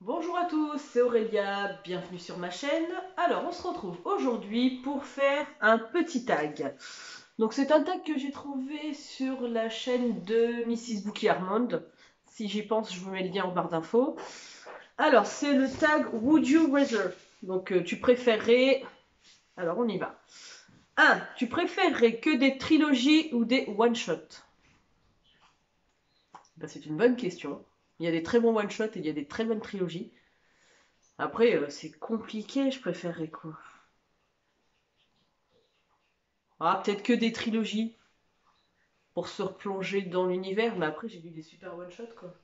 Bonjour à tous, c'est Aurélia, bienvenue sur ma chaîne. Alors, on se retrouve aujourd'hui pour faire un petit tag. Donc, c'est un tag que j'ai trouvé sur la chaîne de Mrs. Bookie Armand. Si j'y pense, je vous mets le lien en barre d'infos. Alors, c'est le tag Would You Rather. Donc, tu préférerais... Alors, on y va. 1. Tu préférerais que des trilogies ou des one-shots? Ben, c'est une bonne question. Il y a des très bons one-shots et il y a des très bonnes trilogies. Après, c'est compliqué, je préférerais quoi? Ah, peut-être que des trilogies pour se replonger dans l'univers, mais après j'ai lu des super one-shots quoi.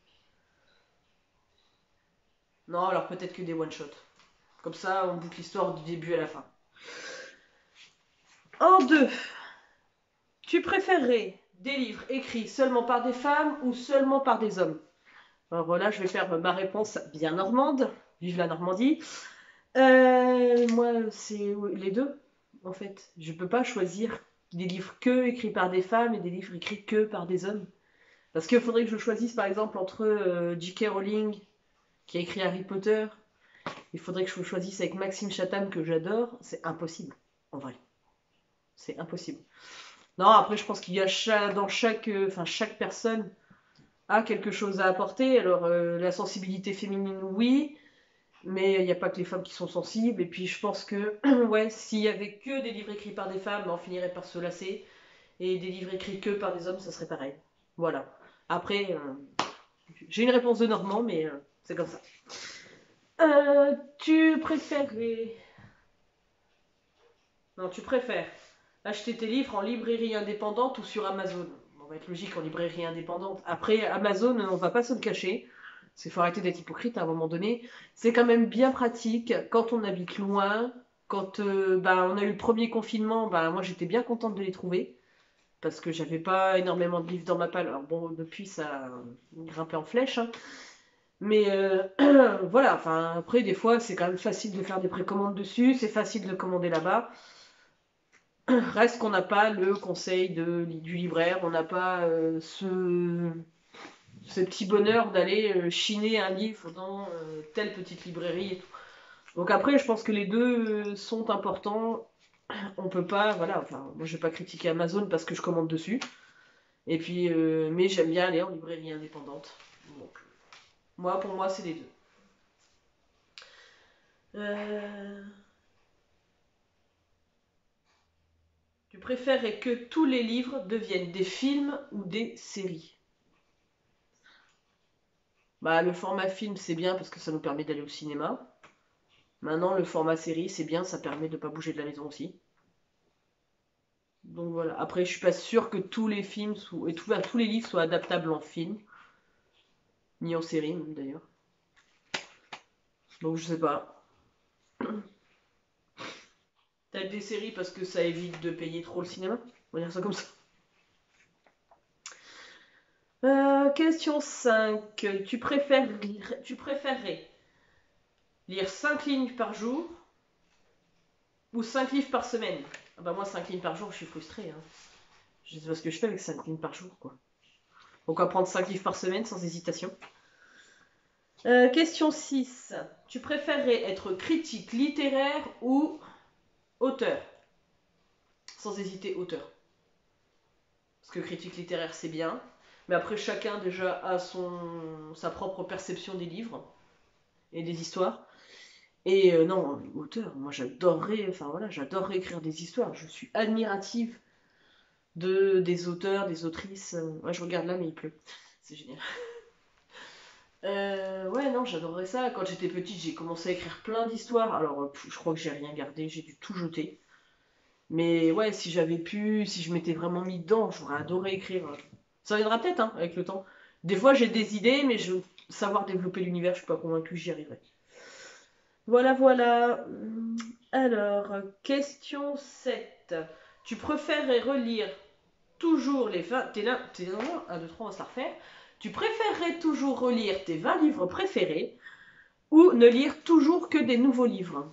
Non, alors peut-être que des one-shots. Comme ça, on boucle l'histoire du début à la fin. En deux, tu préférerais des livres écrits seulement par des femmes ou seulement par des hommes? Alors voilà, je vais faire ma réponse bien normande. Vive la Normandie. Moi, c'est les deux, en fait. Je peux pas choisir des livres que écrits par des femmes et des livres écrits que par des hommes. Parce qu'il faudrait que je choisisse par exemple entre J.K. Rowling, qui a écrit Harry Potter, il faudrait que je choisisse avec Maxime Chatham, que j'adore. C'est impossible, en vrai. C'est impossible. Non, après, je pense qu'il y a dans chaque personne a quelque chose à apporter. Alors, la sensibilité féminine, oui, mais il n'y a pas que les femmes qui sont sensibles. Et puis, je pense que, ouais, s'il y avait que des livres écrits par des femmes, on finirait par se lasser. Et des livres écrits que par des hommes, ça serait pareil. Voilà. Après, j'ai une réponse de Normand, mais c'est comme ça. Tu préférerais... Non, tu préfères acheter tes livres en librairie indépendante ou sur Amazon? On va être logique en librairie indépendante. Après, Amazon, on va pas se le cacher. Il faut arrêter d'être hypocrite à un moment donné. C'est quand même bien pratique quand on habite loin. Quand bah, on a eu le premier confinement, bah, moi j'étais bien contente de les trouver. Parce que j'avais pas énormément de livres dans ma palle. Alors bon, depuis ça a grimpé en flèche, hein. Mais voilà, enfin après des fois c'est quand même facile de faire des précommandes dessus, c'est facile de commander là-bas. Reste qu'on n'a pas le conseil du libraire, on n'a pas ce petit bonheur d'aller chiner un livre dans telle petite librairie et tout. Donc après je pense que les deux sont importants. On peut pas, voilà, enfin moi je vais pas critiquer Amazon parce que je commande dessus. Et puis, mais j'aime bien aller en librairie indépendante. Donc, moi, pour moi, c'est les deux. Euh, Tu préférerais que tous les livres deviennent des films ou des séries? Bah, le format film, c'est bien parce que ça nous permet d'aller au cinéma. Maintenant, le format série, c'est bien, ça permet de ne pas bouger de la maison aussi. Donc voilà. Après, je suis pas sûre que tous les films et tous les livres soient adaptables en film, ni en série même d'ailleurs. Donc je sais pas. T'as des séries parce que ça évite de payer trop le cinéma? On va dire ça comme ça. Question 5. Tu préférerais lire 5 lignes par jour ou 5 livres par semaine? Ah bah moi 5 lignes par jour, je suis frustrée, hein. Je sais pas ce que je fais avec 5 lignes par jour, quoi. Donc on va prendre 5 livres par semaine sans hésitation. Question 6. Tu préférerais être critique littéraire ou auteur? Sans hésiter, auteur. Parce que critique littéraire, c'est bien. Mais après, chacun déjà a sa propre perception des livres et des histoires. Et non, auteur, moi j'adorerais, enfin voilà, j'adorerais écrire des histoires. Je suis admirative des auteurs, des autrices. Ouais, je regarde là, mais il pleut. C'est génial. Ouais, non, j'adorerais ça. Quand j'étais petite, j'ai commencé à écrire plein d'histoires. Alors, je crois que j'ai rien gardé, j'ai dû tout jeter. Mais ouais, si j'avais pu, si je m'étais vraiment mis dedans, j'aurais adoré écrire. Ça viendra peut-être, hein, avec le temps. Des fois, j'ai des idées, mais savoir développer l'univers, je suis pas convaincue que j'y arriverai. Voilà, voilà. Alors, question 7. Tu préférerais relire toujours les 20... T'es là, 1, 2, 3, on va se la refaire. Tu préférerais toujours relire tes 20 livres préférés ou ne lire toujours que des nouveaux livres?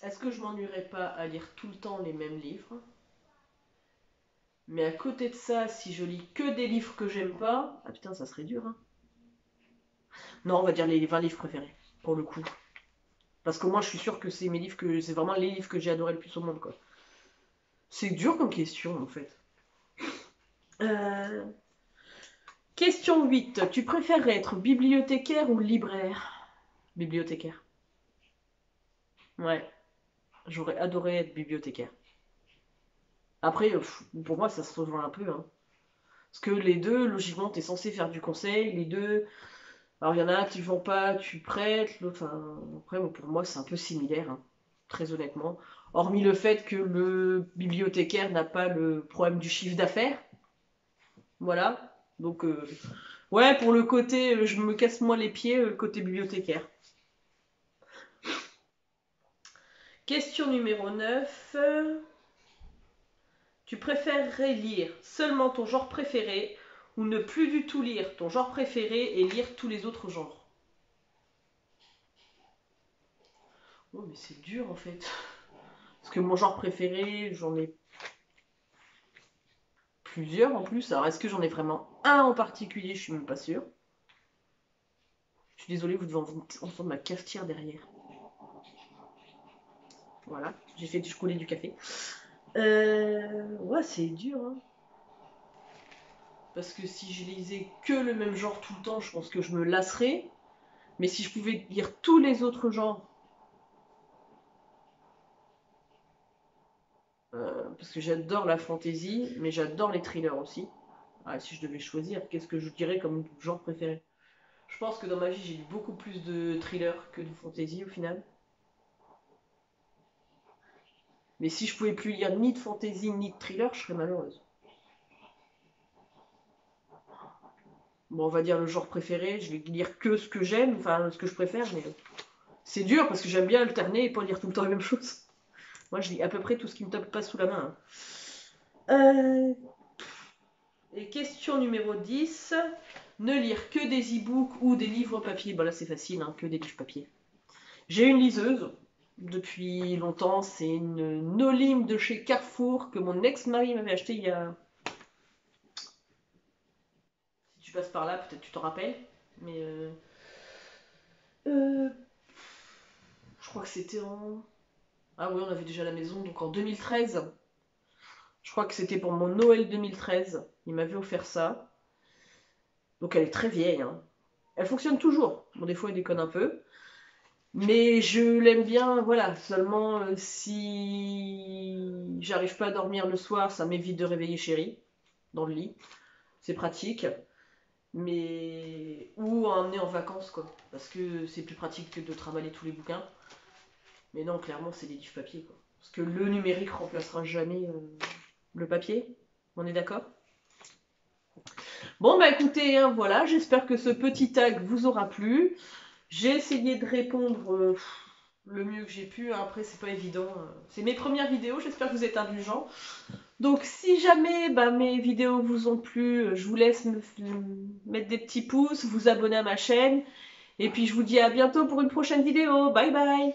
Est-ce que je m'ennuierais pas à lire tout le temps les mêmes livres? Mais à côté de ça, si je lis que des livres que j'aime pas... Ah putain, ça serait dur, hein. Non, on va dire les 20 livres préférés, pour le coup. Parce que moi, je suis sûre que c'est mes livres que... C'est vraiment les livres que j'ai adoré le plus au monde, quoi. C'est dur comme question, en fait. Euh, Question 8. Tu préférerais être bibliothécaire ou libraire? Bibliothécaire. Ouais, j'aurais adoré être bibliothécaire. Après, pour moi, ça se rejoint un peu, hein. Parce que les deux, logiquement, t'es censé faire du conseil. Les deux, alors il y en a un, tu vends pas, tu prêtes. L'autre, enfin, après, bon, pour moi, c'est un peu similaire, hein, très honnêtement. Hormis le fait que le bibliothécaire n'a pas le problème du chiffre d'affaires. Voilà. Donc, ouais, pour le côté, je me casse moins les pieds, côté bibliothécaire. Question numéro 9. Tu préférerais lire seulement ton genre préféré ou ne plus du tout lire ton genre préféré et lire tous les autres genres? Oh, mais c'est dur en fait. Parce que mon genre préféré, j'en ai plusieurs en plus. Alors est-ce que j'en ai vraiment un en particulier? Je suis même pas sûre. Je suis désolée, vous devez entendre ma cafetière derrière. Voilà, j'ai fait couler du café. Ouais, c'est dur, hein. Parce que si je lisais que le même genre tout le temps, je pense que je me lasserais. Mais si je pouvais lire tous les autres genres, parce que j'adore la fantasy, mais j'adore les thrillers aussi. Ah, si je devais choisir, qu'est-ce que je dirais comme genre préféré? Je pense que dans ma vie, j'ai lu beaucoup plus de thrillers que de fantasy au final. Mais si je pouvais plus lire ni de fantasy ni de thriller, je serais malheureuse. Bon, on va dire le genre préféré, je vais lire que ce que j'aime, enfin ce que je préfère, mais c'est dur parce que j'aime bien alterner et pas lire tout le temps la même chose. Moi, je lis à peu près tout ce qui me tape pas sous la main, hein. Et question numéro 10. Ne lire que des e-books ou des livres papier. Bon là c'est facile, hein, que des livres papier. J'ai une liseuse depuis longtemps, c'est une Nolim de chez Carrefour que mon ex-mari m'avait acheté il y a... Si tu passes par là, peut-être tu t'en rappelles. Mais euh, je crois que c'était en... Ah oui, on avait déjà la maison, donc en 2013. Je crois que c'était pour mon Noël 2013. Il m'avait offert ça. Donc elle est très vieille, hein. Elle fonctionne toujours. Bon, des fois, elle déconne un peu. Mais je l'aime bien, voilà. Seulement, si j'arrive pas à dormir le soir, ça m'évite de réveiller chérie dans le lit. C'est pratique. Mais... Ou à emmener en vacances, quoi. Parce que c'est plus pratique que de trimballer tous les bouquins. Mais non, clairement, c'est des livres papier, quoi. Parce que le numérique remplacera jamais le papier. On est d'accord? Bon, bah écoutez, hein, voilà. J'espère que ce petit tag vous aura plu. J'ai essayé de répondre le mieux que j'ai pu. Après, c'est pas évident. C'est mes premières vidéos. J'espère que vous êtes indulgents. Donc, si jamais mes vidéos vous ont plu, je vous laisse mettre des petits pouces, vous abonner à ma chaîne. Et puis, je vous dis à bientôt pour une prochaine vidéo. Bye bye!